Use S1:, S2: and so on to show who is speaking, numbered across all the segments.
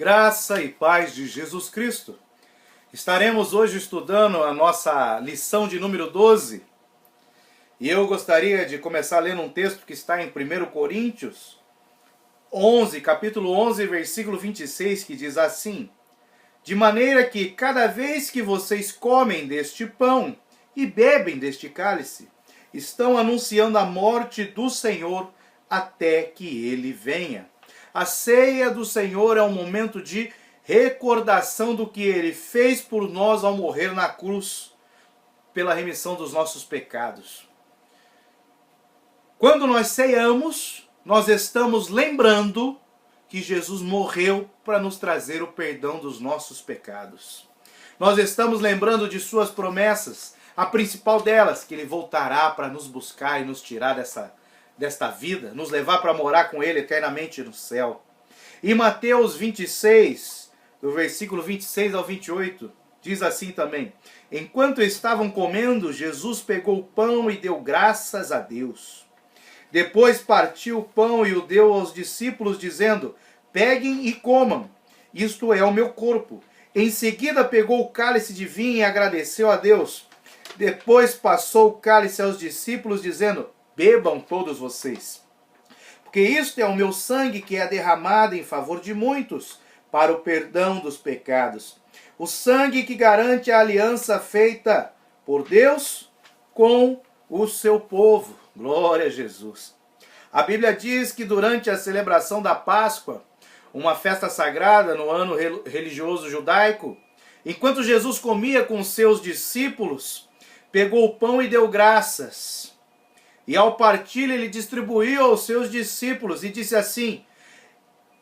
S1: Graça e paz de Jesus Cristo. Estaremos hoje estudando a nossa lição de número 12. E eu gostaria de começar lendo um texto que está em 1 Coríntios 11, capítulo 11, versículo 26, que diz assim: De maneira que cada vez que vocês comem deste pão e bebem deste cálice, estão anunciando a morte do Senhor até que ele venha. A ceia do Senhor é um momento de recordação do que ele fez por nós ao morrer na cruz, pela remissão dos nossos pecados. Quando nós ceamos, nós estamos lembrando que Jesus morreu para nos trazer o perdão dos nossos pecados. Nós estamos lembrando de suas promessas, a principal delas, que ele voltará para nos buscar e nos tirar desta vida, nos levar para morar com ele eternamente no céu. E Mateus 26, do versículo 26 ao 28, diz assim também: Enquanto estavam comendo, Jesus pegou o pão e deu graças a Deus. Depois partiu o pão e o deu aos discípulos, dizendo: Peguem e comam, isto é o meu corpo. Em seguida pegou o cálice de vinho e agradeceu a Deus. Depois passou o cálice aos discípulos, dizendo: Bebam todos vocês, porque isto é o meu sangue que é derramado em favor de muitos, para o perdão dos pecados. O sangue que garante a aliança feita por Deus com o seu povo. Glória a Jesus. A Bíblia diz que durante a celebração da Páscoa, uma festa sagrada no ano religioso judaico, enquanto Jesus comia com seus discípulos, pegou o pão e deu graças. E ao partir ele distribuiu aos seus discípulos e disse assim: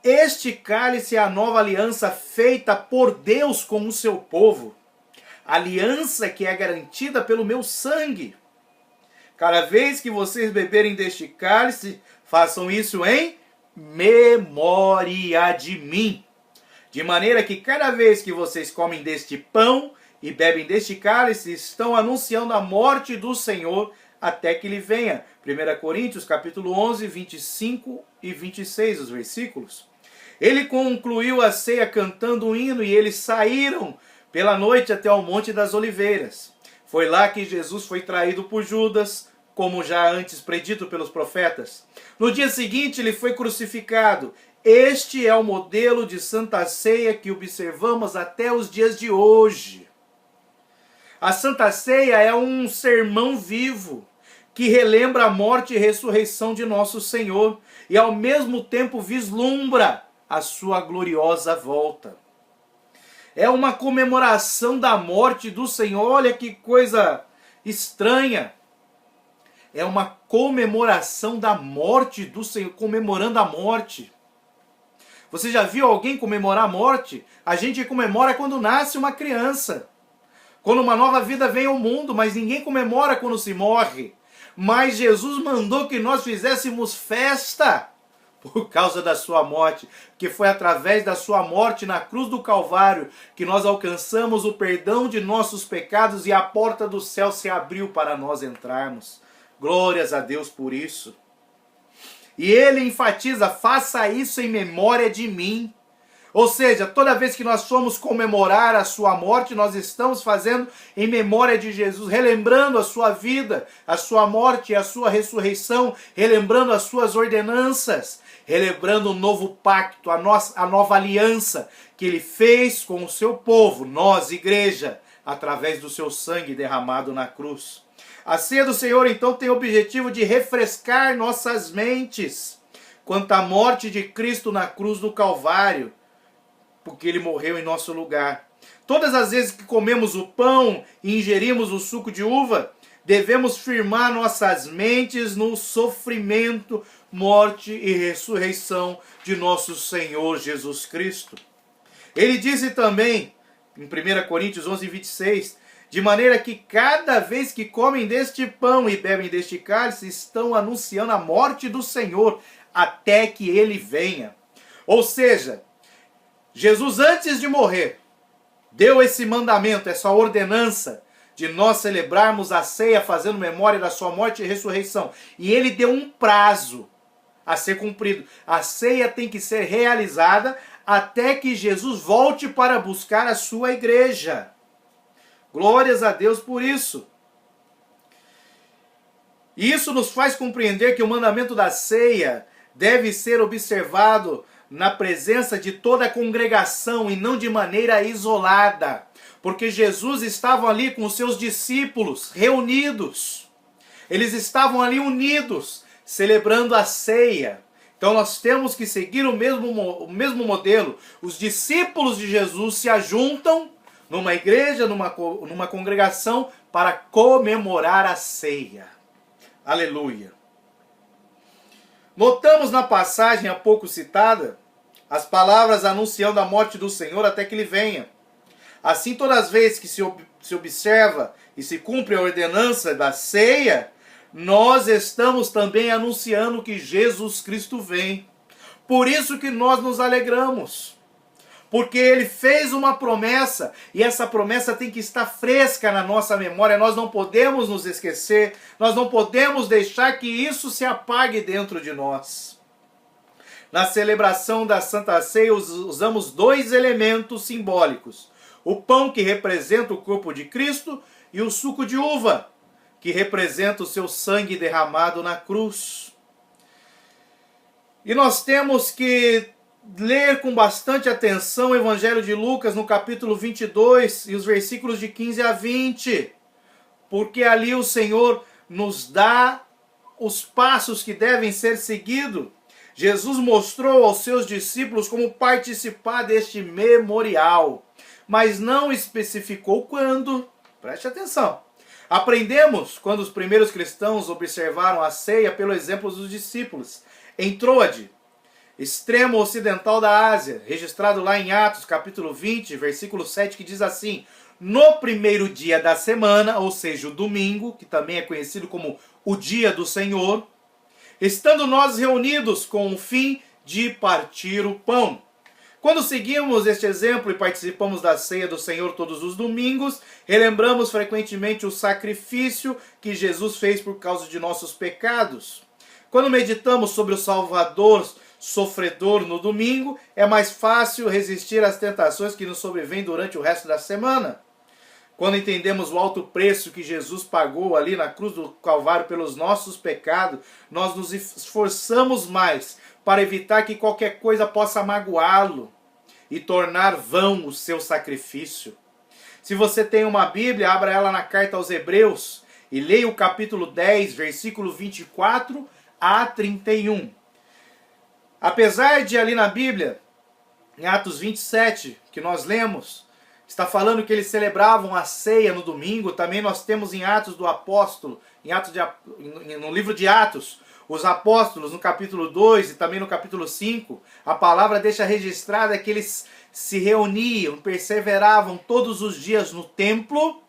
S1: Este cálice é a nova aliança feita por Deus com o seu povo. Aliança que é garantida pelo meu sangue. Cada vez que vocês beberem deste cálice, façam isso em memória de mim. De maneira que cada vez que vocês comem deste pão e bebem deste cálice, estão anunciando a morte do Senhor até que ele venha. 1 Coríntios capítulo 11, 25 e 26, os versículos. Ele concluiu a ceia cantando um hino e eles saíram pela noite até ao Monte das Oliveiras. Foi lá que Jesus foi traído por Judas, como já antes predito pelos profetas. No dia seguinte ele foi crucificado. Este é o modelo de Santa Ceia que observamos até os dias de hoje. A Santa Ceia é um sermão vivo que relembra a morte e ressurreição de nosso Senhor e ao mesmo tempo vislumbra a sua gloriosa volta. É uma comemoração da morte do Senhor. Olha que coisa estranha. É uma comemoração da morte do Senhor, comemorando a morte. Você já viu alguém comemorar a morte? A gente comemora quando nasce uma criança, quando uma nova vida vem ao mundo, mas ninguém comemora quando se morre. Mas Jesus mandou que nós fizéssemos festa por causa da sua morte, que foi através da sua morte na cruz do Calvário que nós alcançamos o perdão de nossos pecados e a porta do céu se abriu para nós entrarmos. Glórias a Deus por isso. E ele enfatiza: faça isso em memória de mim. Ou seja, toda vez que nós formos comemorar a sua morte, nós estamos fazendo em memória de Jesus, relembrando a sua vida, a sua morte e a sua ressurreição, relembrando as suas ordenanças, relembrando o novo pacto, a nova aliança que ele fez com o seu povo, nós, igreja, através do seu sangue derramado na cruz. A ceia do Senhor, então, tem o objetivo de refrescar nossas mentes quanto à morte de Cristo na cruz do Calvário, porque ele morreu em nosso lugar. Todas as vezes que comemos o pão e ingerimos o suco de uva, devemos firmar nossas mentes no sofrimento, morte e ressurreição de nosso Senhor Jesus Cristo. Ele disse também, em 1 Coríntios 11, 26, de maneira que cada vez que comem deste pão e bebem deste cálice, estão anunciando a morte do Senhor até que ele venha. Ou seja, Jesus, antes de morrer, deu esse mandamento, essa ordenança de nós celebrarmos a ceia fazendo memória da sua morte e ressurreição. E ele deu um prazo a ser cumprido. A ceia tem que ser realizada até que Jesus volte para buscar a sua igreja. Glórias a Deus por isso. E isso nos faz compreender que o mandamento da ceia deve ser observado na presença de toda a congregação e não de maneira isolada. Porque Jesus estava ali com os seus discípulos reunidos. Eles estavam ali unidos, celebrando a ceia. Então nós temos que seguir o mesmo modelo. Os discípulos de Jesus se ajuntam numa igreja, numa congregação, para comemorar a ceia. Aleluia. Notamos na passagem há pouco citada as palavras anunciando a morte do Senhor até que ele venha. Assim, todas as vezes que se observa e se cumpre a ordenança da ceia, nós estamos também anunciando que Jesus Cristo vem. Por isso que nós nos alegramos. Porque ele fez uma promessa e essa promessa tem que estar fresca na nossa memória. Nós não podemos nos esquecer, nós não podemos deixar que isso se apague dentro de nós. Na celebração da Santa Ceia usamos dois elementos simbólicos. O pão, que representa o corpo de Cristo, e o suco de uva, que representa o seu sangue derramado na cruz. E nós temos que ler com bastante atenção o Evangelho de Lucas no capítulo 22 e os versículos de 15 a 20, porque ali o Senhor nos dá os passos que devem ser seguidos. Jesus mostrou aos seus discípulos como participar deste memorial, mas não especificou quando. Preste atenção. Aprendemos quando os primeiros cristãos observaram a ceia pelo exemplo dos discípulos. Em Troade, extremo ocidental da Ásia, registrado lá em Atos, capítulo 20, versículo 7, que diz assim: no primeiro dia da semana, ou seja, o domingo, que também é conhecido como o dia do Senhor, estando nós reunidos com o fim de partir o pão. Quando seguimos este exemplo e participamos da ceia do Senhor todos os domingos, relembramos frequentemente o sacrifício que Jesus fez por causa de nossos pecados. Quando meditamos sobre o Salvador sofredor no domingo, é mais fácil resistir às tentações que nos sobrevêm durante o resto da semana. Quando entendemos o alto preço que Jesus pagou ali na cruz do Calvário pelos nossos pecados, nós nos esforçamos mais para evitar que qualquer coisa possa magoá-lo e tornar vão o seu sacrifício. Se você tem uma Bíblia, abra ela na carta aos Hebreus e leia o capítulo 10, versículo 24 a 31. Apesar de ali na Bíblia, em Atos 27, que nós lemos, está falando que eles celebravam a ceia no domingo, também nós temos em Atos do Apóstolo, no livro de Atos, os apóstolos no capítulo 2 e também no capítulo 5, a palavra deixa registrada que eles se reuniam, perseveravam todos os dias no templo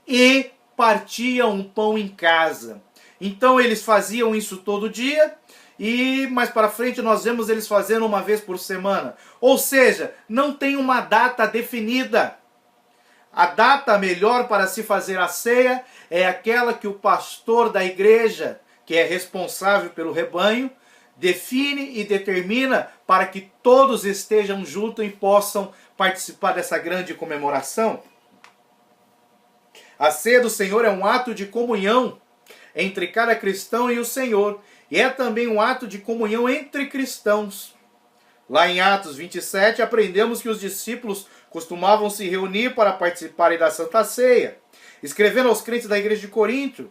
S1: e partiam o pão em casa. Então eles faziam isso todo dia e mais para frente nós vemos eles fazendo uma vez por semana. Ou seja, não tem uma data definida. A data melhor para se fazer a ceia é aquela que o pastor da igreja, que é responsável pelo rebanho, define e determina para que todos estejam juntos e possam participar dessa grande comemoração. A ceia do Senhor é um ato de comunhão entre cada cristão e o Senhor, e é também um ato de comunhão entre cristãos. Lá em Atos 27, aprendemos que os discípulos costumavam se reunir para participarem da Santa Ceia. Escrevendo aos crentes da igreja de Corinto,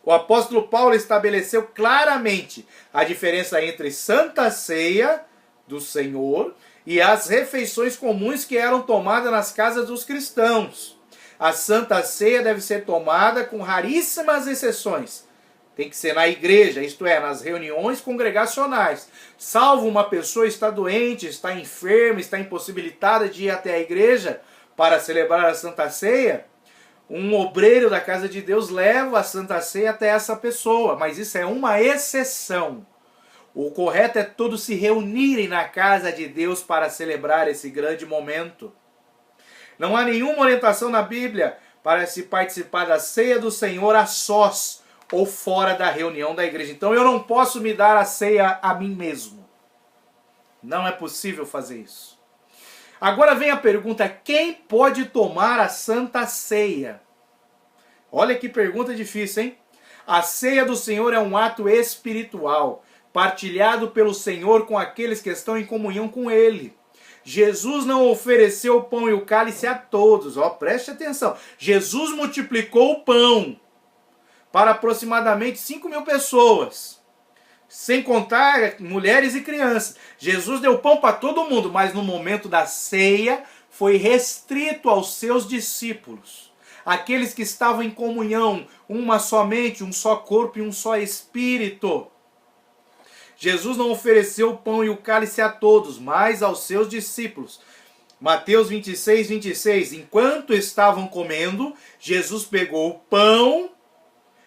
S1: o apóstolo Paulo estabeleceu claramente a diferença entre Santa Ceia do Senhor e as refeições comuns que eram tomadas nas casas dos cristãos. A Santa Ceia deve ser tomada com raríssimas exceções. Tem que ser na igreja, isto é, nas reuniões congregacionais. Salvo uma pessoa está doente, está enferma, está impossibilitada de ir até a igreja para celebrar a Santa Ceia, um obreiro da casa de Deus leva a Santa Ceia até essa pessoa, mas isso é uma exceção. O correto é todos se reunirem na casa de Deus para celebrar esse grande momento. Não há nenhuma orientação na Bíblia para se participar da ceia do Senhor a sós ou fora da reunião da igreja. Então eu não posso me dar a ceia a mim mesmo. Não é possível fazer isso. Agora vem a pergunta: quem pode tomar a Santa Ceia? Olha que pergunta difícil, hein? A ceia do Senhor é um ato espiritual, partilhado pelo Senhor com aqueles que estão em comunhão com Ele. Jesus não ofereceu o pão e o cálice a todos. Ó, preste atenção. Jesus multiplicou o pão para aproximadamente 5.000 pessoas, sem contar mulheres e crianças. Jesus deu pão para todo mundo, mas no momento da ceia foi restrito aos seus discípulos, aqueles que estavam em comunhão, uma só mente, um só corpo e um só espírito. Jesus não ofereceu o pão e o cálice a todos, mas aos seus discípulos. Mateus 26, 26. Enquanto estavam comendo, Jesus pegou o pão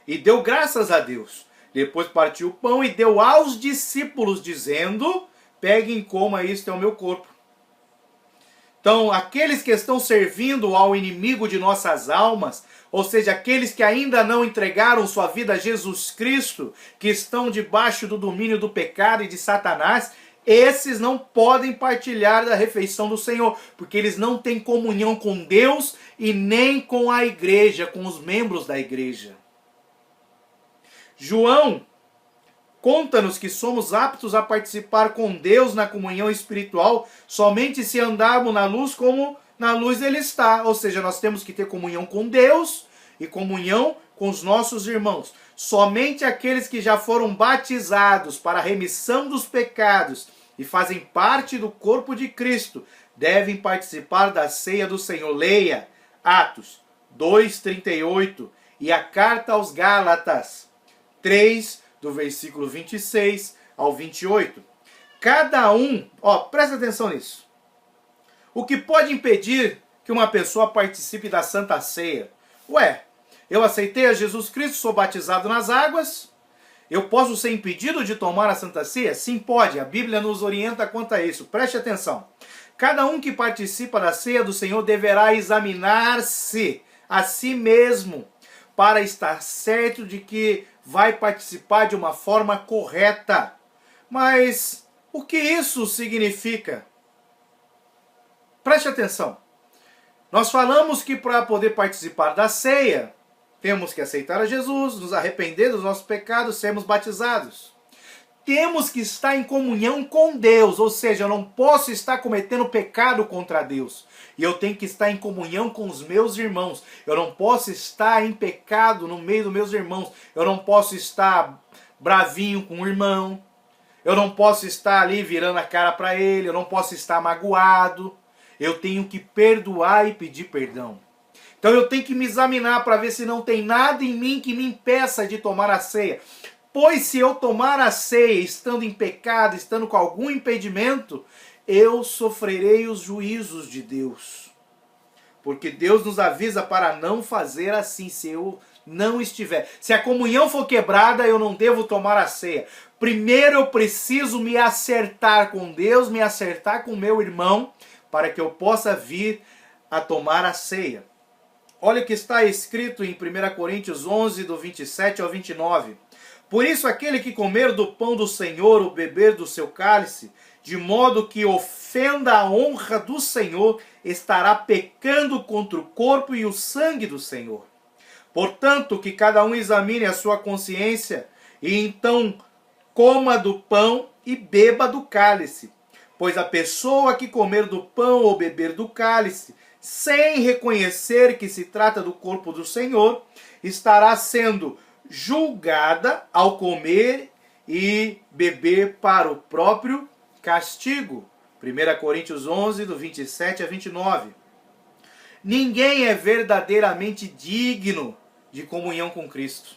S1: e deu graças a Deus. Depois partiu o pão e deu aos discípulos, dizendo: peguem e coma, isto é o meu corpo. Então, aqueles que estão servindo ao inimigo de nossas almas, ou seja, aqueles que ainda não entregaram sua vida a Jesus Cristo, que estão debaixo do domínio do pecado e de Satanás, esses não podem partilhar da refeição do Senhor, porque eles não têm comunhão com Deus e nem com a igreja, com os membros da igreja. João conta-nos que somos aptos a participar com Deus na comunhão espiritual somente se andarmos na luz como na luz Ele está. Ou seja, nós temos que ter comunhão com Deus e comunhão com os nossos irmãos. Somente aqueles que já foram batizados para a remissão dos pecados e fazem parte do corpo de Cristo devem participar da ceia do Senhor. Leia Atos 2:38 e a carta aos Gálatas 3, do versículo 26 ao 28. Cada um, presta atenção nisso. O que pode impedir que uma pessoa participe da Santa Ceia? Eu aceitei a Jesus Cristo, sou batizado nas águas, eu posso ser impedido de tomar a Santa Ceia? Sim, pode. A Bíblia nos orienta quanto a isso. Preste atenção. Cada um que participa da ceia do Senhor deverá examinar-se a si mesmo para estar certo de que vai participar de uma forma correta. Mas o que isso significa? Preste atenção. Nós falamos que para poder participar da ceia, temos que aceitar a Jesus, nos arrepender dos nossos pecados, sermos batizados. Temos que estar em comunhão com Deus, ou seja, eu não posso estar cometendo pecado contra Deus. E eu tenho que estar em comunhão com os meus irmãos. Eu não posso estar em pecado no meio dos meus irmãos. Eu não posso estar bravinho com o irmão. Eu não posso estar ali virando a cara para ele. Eu não posso estar magoado. Eu tenho que perdoar e pedir perdão. Então eu tenho que me examinar para ver se não tem nada em mim que me impeça de tomar a ceia. Pois se eu tomar a ceia estando em pecado, estando com algum impedimento, eu sofrerei os juízos de Deus. Porque Deus nos avisa para não fazer assim, se eu não estiver. Se a comunhão for quebrada, eu não devo tomar a ceia. Primeiro eu preciso me acertar com Deus, me acertar com meu irmão, para que eu possa vir a tomar a ceia. Olha o que está escrito em 1 Coríntios 11, do 27 ao 29. Por isso, aquele que comer do pão do Senhor ou beber do seu cálice, de modo que ofenda a honra do Senhor, estará pecando contra o corpo e o sangue do Senhor. Portanto, que cada um examine a sua consciência, e então coma do pão e beba do cálice. Pois a pessoa que comer do pão ou beber do cálice, sem reconhecer que se trata do corpo do Senhor, estará sendo julgada ao comer e beber para o próprio castigo. 1 Coríntios 11, do 27 a 29. Ninguém é verdadeiramente digno de comunhão com Cristo.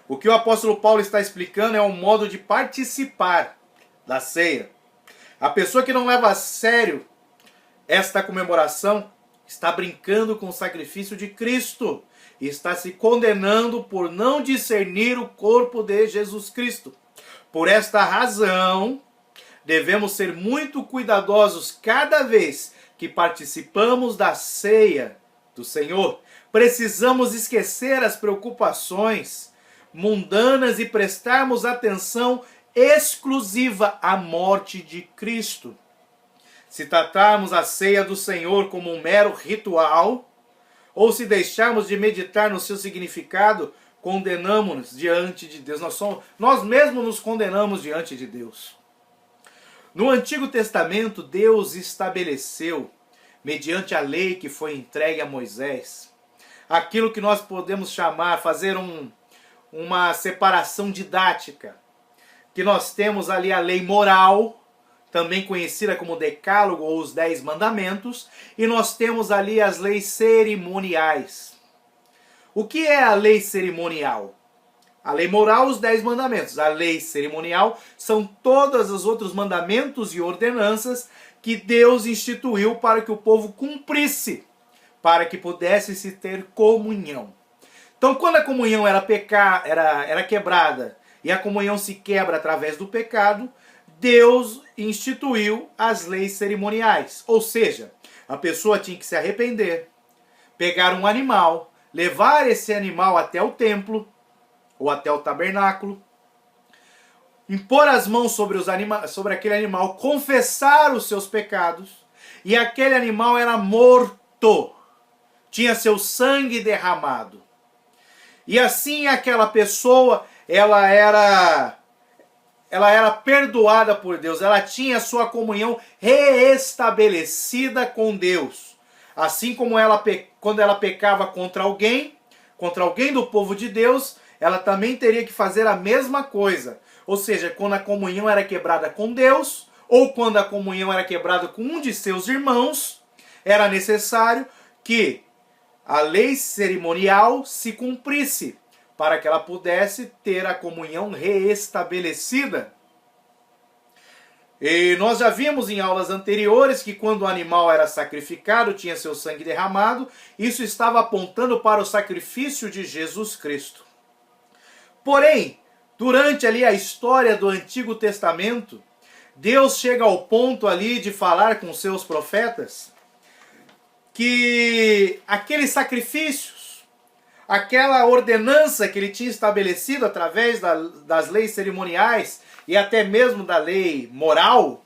S1: O que o apóstolo Paulo está explicando é um modo de participar da ceia. A pessoa que não leva a sério esta comemoração está brincando com o sacrifício de Cristo e está se condenando por não discernir o corpo de Jesus Cristo. Por esta razão, devemos ser muito cuidadosos cada vez que participamos da ceia do Senhor. Precisamos esquecer as preocupações mundanas e prestarmos atenção exclusiva à morte de Cristo. se tratarmos a ceia do Senhor como um mero ritual, ou se deixarmos de meditar no seu significado, condenamos-nos diante de Deus. Nós mesmos nos condenamos diante de Deus. No Antigo Testamento, Deus estabeleceu, mediante a lei que foi entregue a Moisés, aquilo que nós podemos chamar, fazer uma separação didática, que nós temos ali a lei moral, também conhecida como Decálogo ou os 10 Mandamentos, e nós temos ali as leis cerimoniais. O que é a lei cerimonial? A lei moral, os 10 mandamentos. A lei cerimonial são todos os outros mandamentos e ordenanças que Deus instituiu para que o povo cumprisse, para que pudesse se ter comunhão. Então, quando a comunhão era quebrada, e a comunhão se quebra através do pecado, Deus instituiu as leis cerimoniais. Ou seja, a pessoa tinha que se arrepender, pegar um animal, levar esse animal até o templo, ou até o tabernáculo, impor as mãos sobre aquele animal, confessar os seus pecados, e aquele animal era morto, tinha seu sangue derramado. E assim aquela pessoa, ela era perdoada por Deus, ela tinha sua comunhão reestabelecida com Deus. Assim como quando ela pecava contra alguém do povo de Deus, ela também teria que fazer a mesma coisa. Ou seja, quando a comunhão era quebrada com Deus, ou quando a comunhão era quebrada com um de seus irmãos, era necessário que a lei cerimonial se cumprisse, para que ela pudesse ter a comunhão reestabelecida. E nós já vimos em aulas anteriores que quando o animal era sacrificado, tinha seu sangue derramado, isso estava apontando para o sacrifício de Jesus Cristo. Porém, durante ali a história do Antigo Testamento, Deus chega ao ponto ali de falar com seus profetas que aqueles sacrifícios, aquela ordenança que ele tinha estabelecido através das leis cerimoniais e até mesmo da lei moral,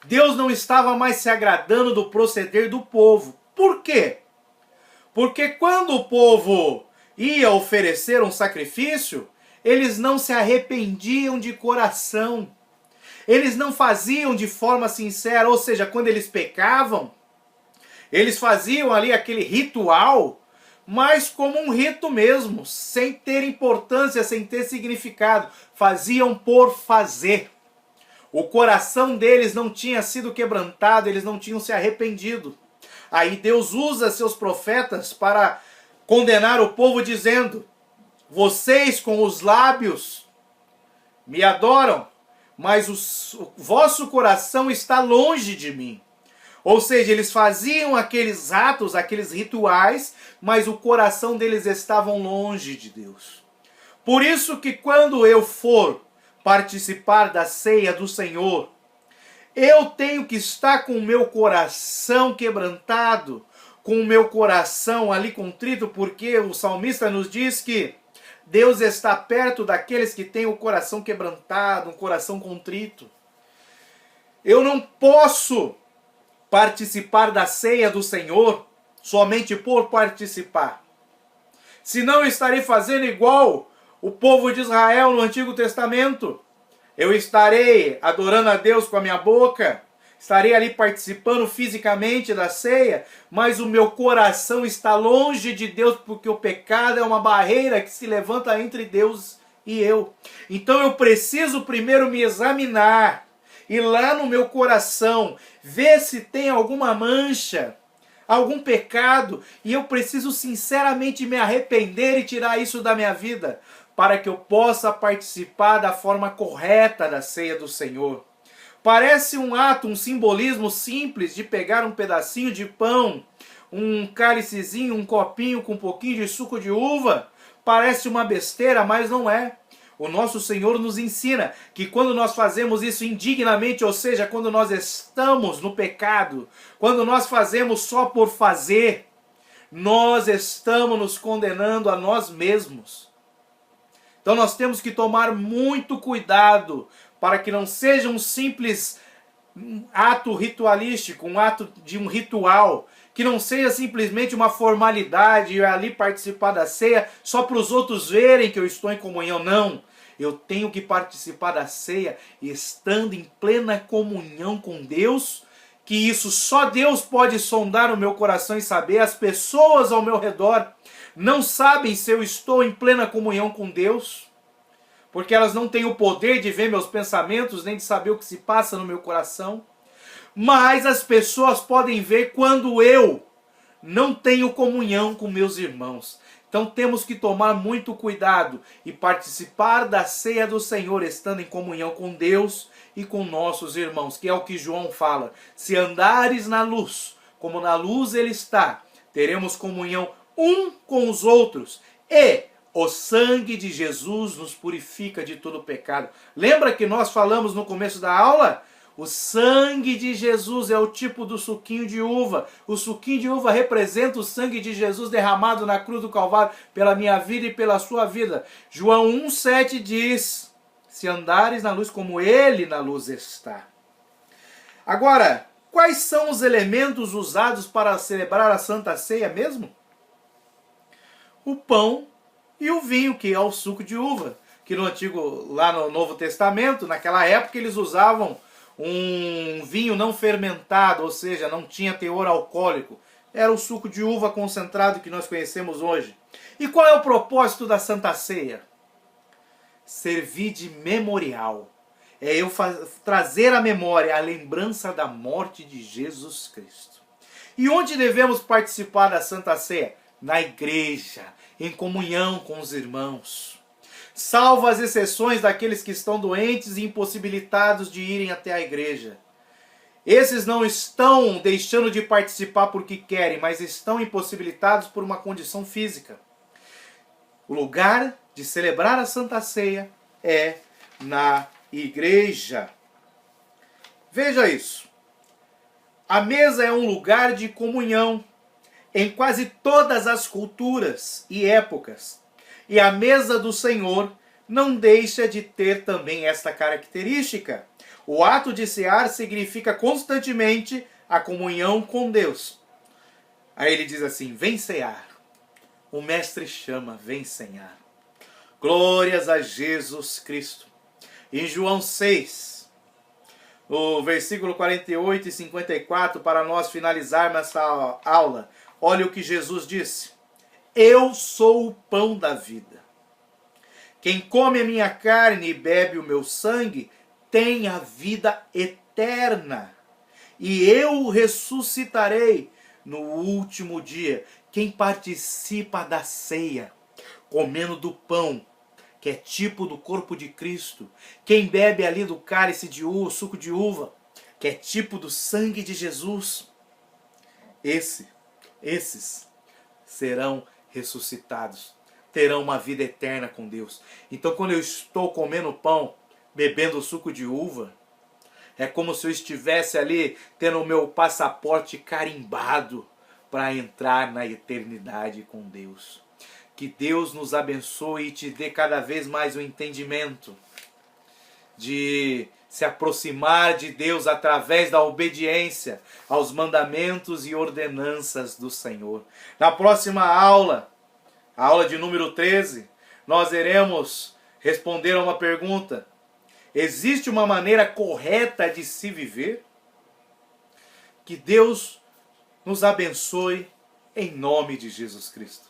S1: Deus não estava mais se agradando do proceder do povo. Por quê? Porque quando o povo ia oferecer um sacrifício, eles não se arrependiam de coração. Eles não faziam de forma sincera, ou seja, quando eles pecavam, eles faziam ali aquele ritual, mas como um rito mesmo, sem ter importância, sem ter significado. Faziam por fazer. O coração deles não tinha sido quebrantado, eles não tinham se arrependido. Aí Deus usa seus profetas para condenar o povo dizendo: vocês com os lábios me adoram, mas o vosso coração está longe de mim. Ou seja, eles faziam aqueles atos, aqueles rituais, mas o coração deles estava longe de Deus. Por isso que quando eu for participar da ceia do Senhor, eu tenho que estar com o meu coração quebrantado, com o meu coração ali contrito, porque o salmista nos diz que Deus está perto daqueles que têm o coração quebrantado, um coração contrito. Eu não posso participar da ceia do Senhor somente por participar. Senão eu estarei fazendo igual o povo de Israel no Antigo Testamento. Eu estarei adorando a Deus com a minha boca, estarei ali participando fisicamente da ceia, mas o meu coração está longe de Deus, porque o pecado é uma barreira que se levanta entre Deus e eu. Então eu preciso primeiro me examinar, ir lá no meu coração, ver se tem alguma mancha, algum pecado, e eu preciso sinceramente me arrepender e tirar isso da minha vida, para que eu possa participar da forma correta da ceia do Senhor. Parece um ato, um simbolismo simples de pegar um pedacinho de pão, um cálicezinho, um copinho com um pouquinho de suco de uva. Parece uma besteira, mas não é. O nosso Senhor nos ensina que quando nós fazemos isso indignamente, ou seja, quando nós estamos no pecado, quando nós fazemos só por fazer, nós estamos nos condenando a nós mesmos. Então nós temos que tomar muito cuidado para que não seja um simples um ato ritualístico, um ato de um ritual, que não seja simplesmente uma formalidade e ali participar da ceia só para os outros verem que eu estou em comunhão. Não, eu tenho que participar da ceia estando em plena comunhão com Deus, que isso só Deus pode sondar o meu coração e saber. As pessoas ao meu redor não sabem se eu estou em plena comunhão com Deus, porque elas não têm o poder de ver meus pensamentos, nem de saber o que se passa no meu coração. Mas as pessoas podem ver quando eu não tenho comunhão com meus irmãos. Então temos que tomar muito cuidado e participar da ceia do Senhor, estando em comunhão com Deus e com nossos irmãos, que é o que João fala. Se andares na luz, como na luz ele está, teremos comunhão um com os outros, e o sangue de Jesus nos purifica de todo pecado. Lembra que nós falamos no começo da aula? O sangue de Jesus é o tipo do suquinho de uva. O suquinho de uva representa o sangue de Jesus derramado na cruz do Calvário pela minha vida e pela sua vida. João 1,7 diz: se andares na luz como ele na luz está. Agora, quais são os elementos usados para celebrar a Santa Ceia mesmo? O pão e o vinho, que é o suco de uva. Que lá no Novo Testamento, naquela época, eles usavam um vinho não fermentado, ou seja, não tinha teor alcoólico. Era o suco de uva concentrado que nós conhecemos hoje. E qual é o propósito da Santa Ceia? Servir de memorial. É eu trazer à memória a lembrança da morte de Jesus Cristo. E onde devemos participar da Santa Ceia? Na igreja, em comunhão com os irmãos. Salvo as exceções daqueles que estão doentes e impossibilitados de irem até a igreja. Esses não estão deixando de participar porque querem, mas estão impossibilitados por uma condição física. O lugar de celebrar a Santa Ceia é na igreja. Veja isso. A mesa é um lugar de comunhão em quase todas as culturas e épocas. E a mesa do Senhor não deixa de ter também esta característica. O ato de cear significa constantemente a comunhão com Deus. Aí ele diz assim: vem cear. O mestre chama, vem cear. Glórias a Jesus Cristo. Em João 6, o versículo 48 e 54, para nós finalizarmos essa aula, olha o que Jesus disse: eu sou o pão da vida. Quem come a minha carne e bebe o meu sangue tem a vida eterna, e eu o ressuscitarei no último dia. Quem participa da ceia, comendo do pão, que é tipo do corpo de Cristo, quem bebe ali do cálice de uva, suco de uva, que é tipo do sangue de Jesus, esses serão ressuscitados, terão uma vida eterna com Deus. Então, quando eu estou comendo pão, bebendo o suco de uva, é como se eu estivesse ali tendo o meu passaporte carimbado para entrar na eternidade com Deus. Que Deus nos abençoe e te dê cada vez mais o entendimento de se aproximar de Deus através da obediência aos mandamentos e ordenanças do Senhor. Na próxima aula, a aula de número 13, nós iremos responder a uma pergunta: existe uma maneira correta de se viver? Que Deus nos abençoe em nome de Jesus Cristo.